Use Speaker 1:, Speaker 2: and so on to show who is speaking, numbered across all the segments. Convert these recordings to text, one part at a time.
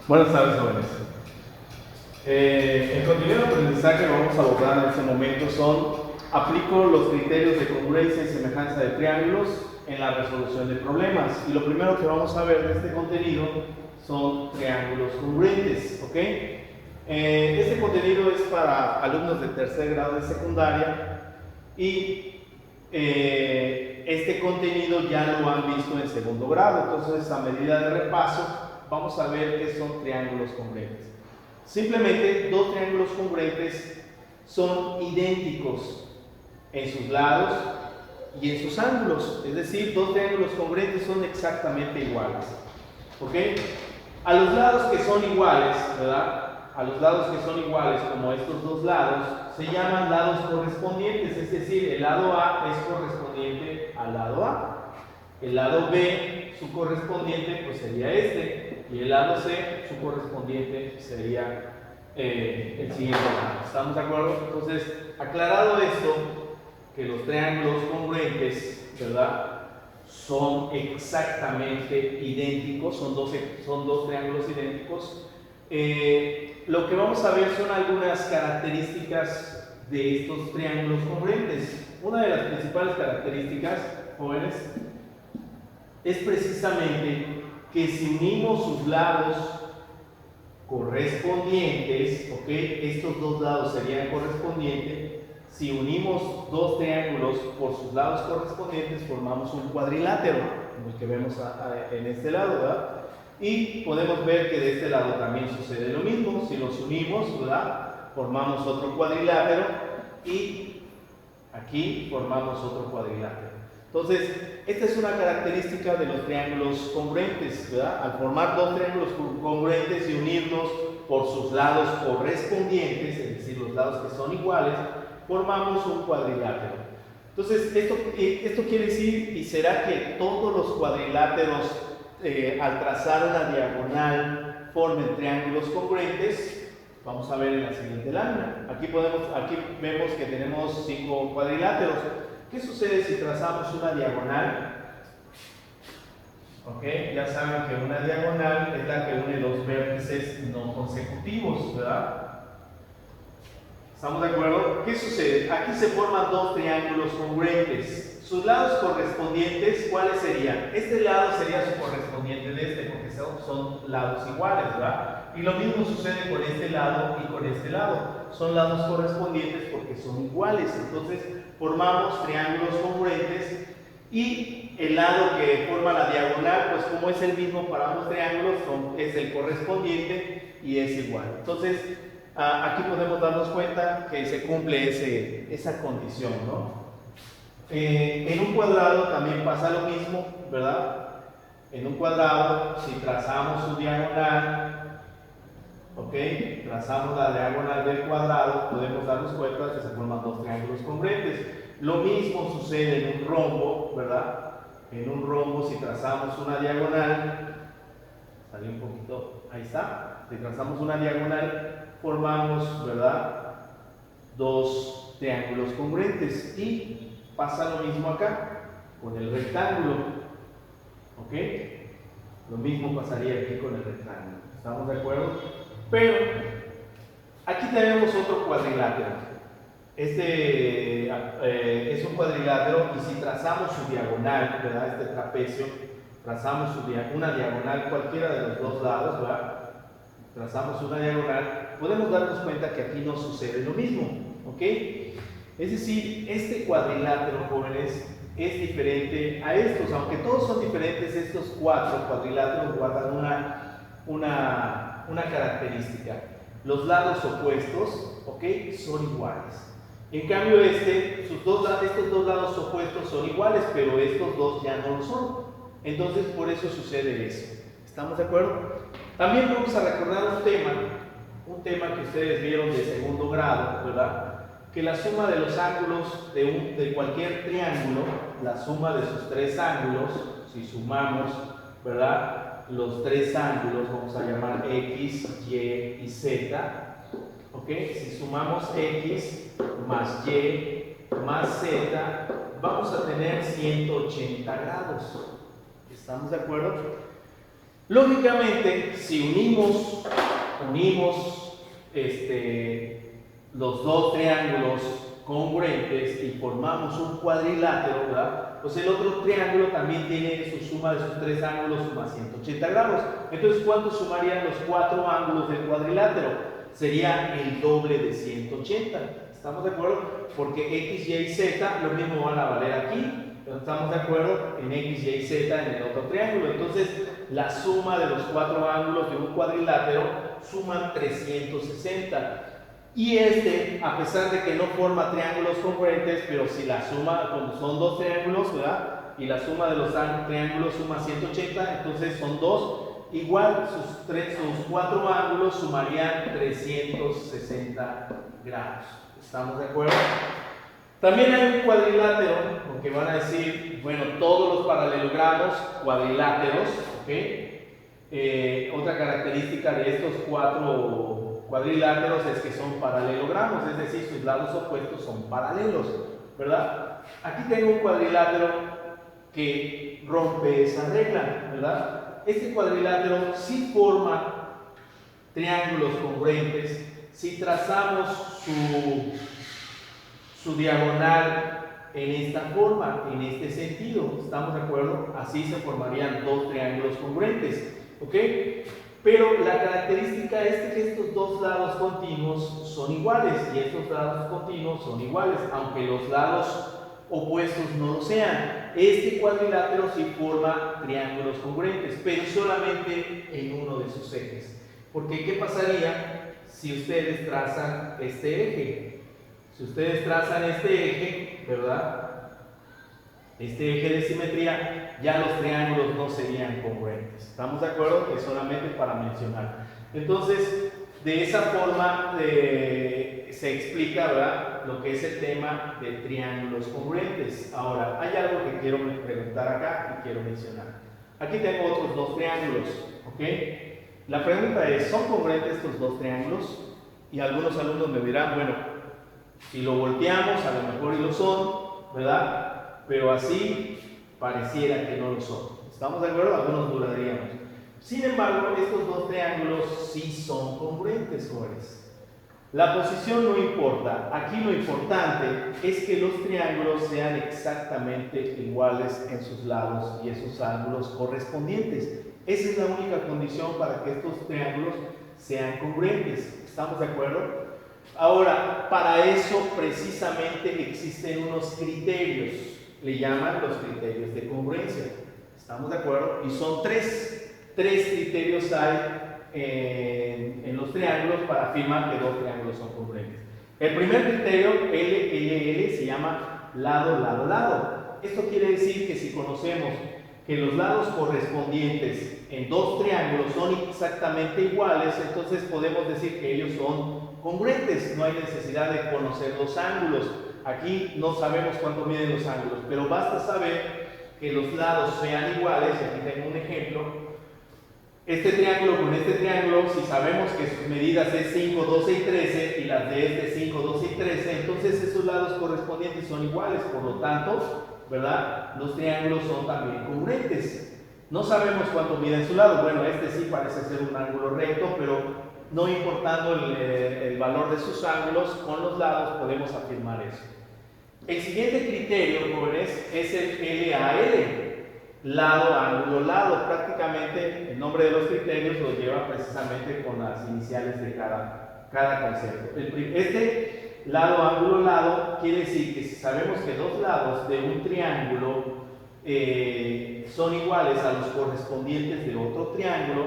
Speaker 1: Buenas tardes, jóvenes. El contenido de aprendizaje que vamos a abordar en este momento aplico los criterios de congruencia y semejanza de triángulos en la resolución de problemas. Y lo primero que vamos a ver de este contenido son triángulos congruentes, ¿ok? Este contenido es para alumnos de tercer grado de secundaria y este contenido ya lo han visto en segundo grado. Entonces, a medida de repaso, vamos a ver qué son triángulos congruentes. Simplemente, dos triángulos congruentes son idénticos en sus lados y en sus ángulos. Es decir, dos triángulos congruentes son exactamente iguales. ¿Ok? A los lados que son iguales, ¿verdad? A los lados que son iguales, como estos dos lados, se llaman lados correspondientes. Es decir, el lado A es correspondiente al lado A. El lado B, su correspondiente, pues sería este. Y el lado C, su correspondiente, sería el siguiente lado. ¿Estamos de acuerdo? Entonces, aclarado esto, que los triángulos congruentes, ¿verdad?, son exactamente idénticos, son dos triángulos idénticos. Lo que vamos a ver son algunas características de estos triángulos congruentes. Una de las principales características, jóvenes, es precisamente que si unimos sus lados correspondientes, ¿ok? Estos dos lados serían correspondientes. Si unimos dos triángulos por sus lados correspondientes, formamos un cuadrilátero, como el que vemos en este lado, ¿verdad? Y podemos ver que de este lado también sucede lo mismo. Si los unimos, ¿verdad?, formamos otro cuadrilátero y aquí formamos otro cuadrilátero. Entonces, esta es una característica de los triángulos congruentes, ¿verdad? Al formar dos triángulos congruentes y unirlos por sus lados correspondientes, es decir, los lados que son iguales, formamos un cuadrilátero. Entonces, esto quiere decir, y será que todos los cuadriláteros, al trazar una diagonal, formen triángulos congruentes. Vamos a ver en la siguiente lámina. Aquí vemos que tenemos 5 cuadriláteros. ¿Qué sucede si trazamos una diagonal? Ok, ya saben que una diagonal es la que une dos vértices no consecutivos, ¿verdad? ¿Estamos de acuerdo? ¿Qué sucede? Aquí se forman dos triángulos congruentes. Sus lados correspondientes, ¿cuáles serían? Este lado sería su correspondiente de este, porque son lados iguales, ¿verdad? Y lo mismo sucede con este lado y con este lado. Son lados correspondientes porque son iguales. Entonces, formamos triángulos congruentes y el lado que forma la diagonal, pues como es el mismo para ambos triángulos, es el correspondiente y es igual. Entonces, aquí podemos darnos cuenta que se cumple esa condición, ¿no? En un cuadrado también pasa lo mismo, ¿verdad? En un cuadrado, si trazamos su diagonal, ¿ok? Trazamos la diagonal del cuadrado, podemos darnos cuenta que se forman dos triángulos congruentes. Lo mismo sucede en un rombo, ¿verdad? En un rombo, si trazamos una diagonal, salió un poquito, ahí está. Si trazamos una diagonal, formamos, ¿verdad?, dos triángulos congruentes. Y pasa lo mismo acá, con el rectángulo, ¿ok? Lo mismo pasaría aquí con el rectángulo. ¿Estamos de acuerdo? Pero aquí tenemos otro cuadrilátero. Este es un cuadrilátero y si trazamos su diagonal, ¿verdad?, este trapecio, trazamos una diagonal cualquiera de los dos lados, ¿verdad?, trazamos una diagonal, podemos darnos cuenta que aquí no sucede lo mismo, ¿ok? Es decir, este cuadrilátero, jóvenes, es diferente a estos. Aunque todos son diferentes, estos cuatro cuadriláteros guardan una característica. Los lados opuestos, ¿ok?, son iguales. En cambio, estos dos lados opuestos son iguales, pero estos dos ya no lo son. Entonces, por eso sucede eso. ¿Estamos de acuerdo? También vamos a recordar un tema que ustedes vieron de segundo grado, ¿verdad?, que la suma de los ángulos de cualquier triángulo, la suma de sus tres ángulos, si sumamos, ¿verdad?, los tres ángulos, vamos a llamar X, Y y Z, ¿ok? Si sumamos X más Y más Z, vamos a tener 180 grados. ¿Estamos de acuerdo? Lógicamente, si unimos los dos triángulos congruentes y formamos un cuadrilátero, ¿verdad? Pues el otro triángulo también tiene su suma de sus tres ángulos suma 180 grados. Entonces, ¿cuánto sumarían los cuatro ángulos del cuadrilátero? Sería el doble de 180. ¿Estamos de acuerdo? Porque X, Y y Z lo mismo van a valer aquí. Pero estamos de acuerdo en X, Y y Z en el otro triángulo. Entonces, la suma de los cuatro ángulos de un cuadrilátero suman 360. Y a pesar de que no forma triángulos congruentes, pero si la suma, como son dos triángulos, ¿verdad? Y la suma de los triángulos suma 180, entonces son dos. Igual, sus cuatro ángulos sumarían 360 grados. ¿Estamos de acuerdo? También hay un cuadrilátero, porque van a decir, bueno, todos los paralelogramos cuadriláteros, ¿ok? Otra característica de estos cuatro cuadriláteros es que son paralelogramos, es decir, sus lados opuestos son paralelos, ¿verdad? Aquí tengo un cuadrilátero que rompe esa regla, ¿verdad? Este cuadrilátero sí forma triángulos congruentes si trazamos su diagonal en esta forma, en este sentido. ¿Estamos de acuerdo? Así se formarían dos triángulos congruentes, ¿ok? Pero la característica es que estos dos lados continuos son iguales y estos lados continuos son iguales, aunque los lados opuestos no lo sean. Este cuadrilátero sí forma triángulos congruentes, pero solamente en uno de sus ejes. Porque ¿qué pasaría si ustedes trazan este eje? Si ustedes trazan este eje, ¿verdad? Este eje de simetría, ya los triángulos no serían congruentes. ¿Estamos de acuerdo? Es solamente para mencionar. Entonces, de esa forma se explica, ¿verdad?, lo que es el tema de triángulos congruentes. Ahora, hay algo que quiero preguntar acá y quiero mencionar. Aquí tengo otros dos triángulos, ¿ok? La pregunta es, ¿son congruentes estos dos triángulos? Y algunos alumnos me dirán, bueno, si lo volteamos, a lo mejor y lo son, ¿verdad? Pero así pareciera que no lo son. ¿Estamos de acuerdo? Algunos dudaríamos. Sin embargo, estos dos triángulos sí son congruentes, jóvenes. La posición no importa. Aquí lo importante es que los triángulos sean exactamente iguales en sus lados y esos ángulos correspondientes. Esa es la única condición para que estos triángulos sean congruentes. ¿Estamos de acuerdo? Ahora, para eso precisamente existen unos criterios. Le llaman los criterios de congruencia. ¿Estamos de acuerdo? Y son tres criterios hay en los triángulos para afirmar que dos triángulos son congruentes. El primer criterio, LLL, se llama lado, lado, lado. Esto quiere decir que si conocemos que los lados correspondientes en dos triángulos son exactamente iguales, entonces podemos decir que ellos son congruentes. No hay necesidad de conocer los ángulos. Aquí no sabemos cuánto miden los ángulos, pero basta saber que los lados sean iguales. Aquí tengo un ejemplo. Este triángulo con este triángulo, si sabemos que sus medidas es 5, 12 y 13 y las de este 5, 12 y 13, entonces esos lados correspondientes son iguales. Por lo tanto, ¿verdad?, los triángulos son también congruentes. No sabemos cuánto miden su lado. Bueno, este sí parece ser un ángulo recto, pero no importando el valor de sus ángulos, con los lados podemos afirmar eso. El siguiente criterio, jóvenes, es el LAL, lado, ángulo, lado. Prácticamente el nombre de los criterios los lleva precisamente con las iniciales de cada concepto. Este lado, ángulo, lado quiere decir que si sabemos que dos lados de un triángulo son iguales a los correspondientes de otro triángulo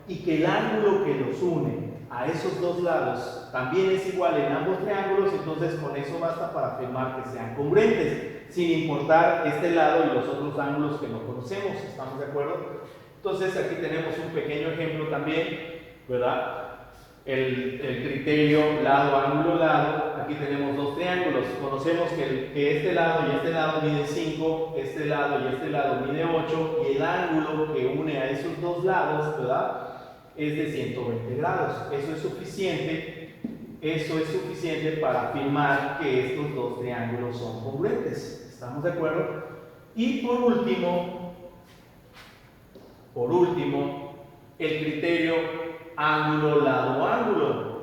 Speaker 1: y que el ángulo que los une a esos dos lados también es igual en ambos triángulos, entonces con eso basta para afirmar que sean congruentes, sin importar este lado y los otros ángulos que no conocemos. ¿Estamos de acuerdo? Entonces aquí tenemos un pequeño ejemplo también, ¿verdad? El criterio lado, ángulo, lado. Aquí tenemos dos triángulos. Conocemos que este lado y este lado miden 5, este lado y este lado mide 8, y el ángulo que une a esos dos lados, ¿verdad?, es de 120 grados. Eso es suficiente para afirmar que estos dos triángulos son congruentes. ¿Estamos de acuerdo? Y por último, el criterio ángulo, lado, ángulo.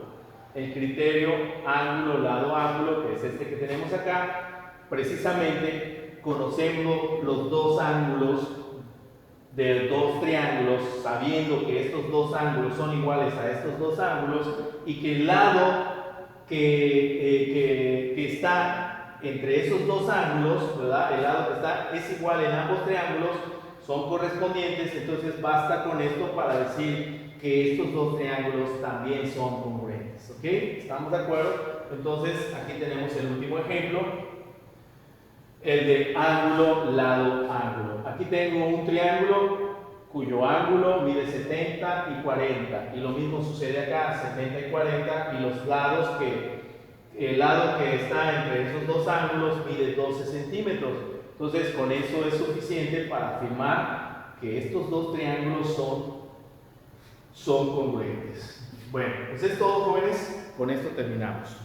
Speaker 1: El criterio ángulo, lado, ángulo, que es este que tenemos acá, precisamente conociendo los dos ángulos de dos triángulos, sabiendo que estos dos ángulos son iguales a estos dos ángulos y que el lado que está entre esos dos ángulos, ¿verdad? El lado que está es igual en ambos triángulos, son correspondientes, entonces basta con esto para decir que estos dos triángulos también son congruentes, ¿ok? ¿Estamos de acuerdo? Entonces aquí tenemos el último ejemplo, el de ángulo, lado, ángulo. Aquí tengo un triángulo cuyo ángulo mide 70 y 40, y lo mismo sucede acá, 70 y 40, y los lados el lado que está entre esos dos ángulos mide 12 centímetros. Entonces con eso es suficiente para afirmar que estos dos triángulos son congruentes. Bueno, pues es todo, jóvenes, con esto terminamos.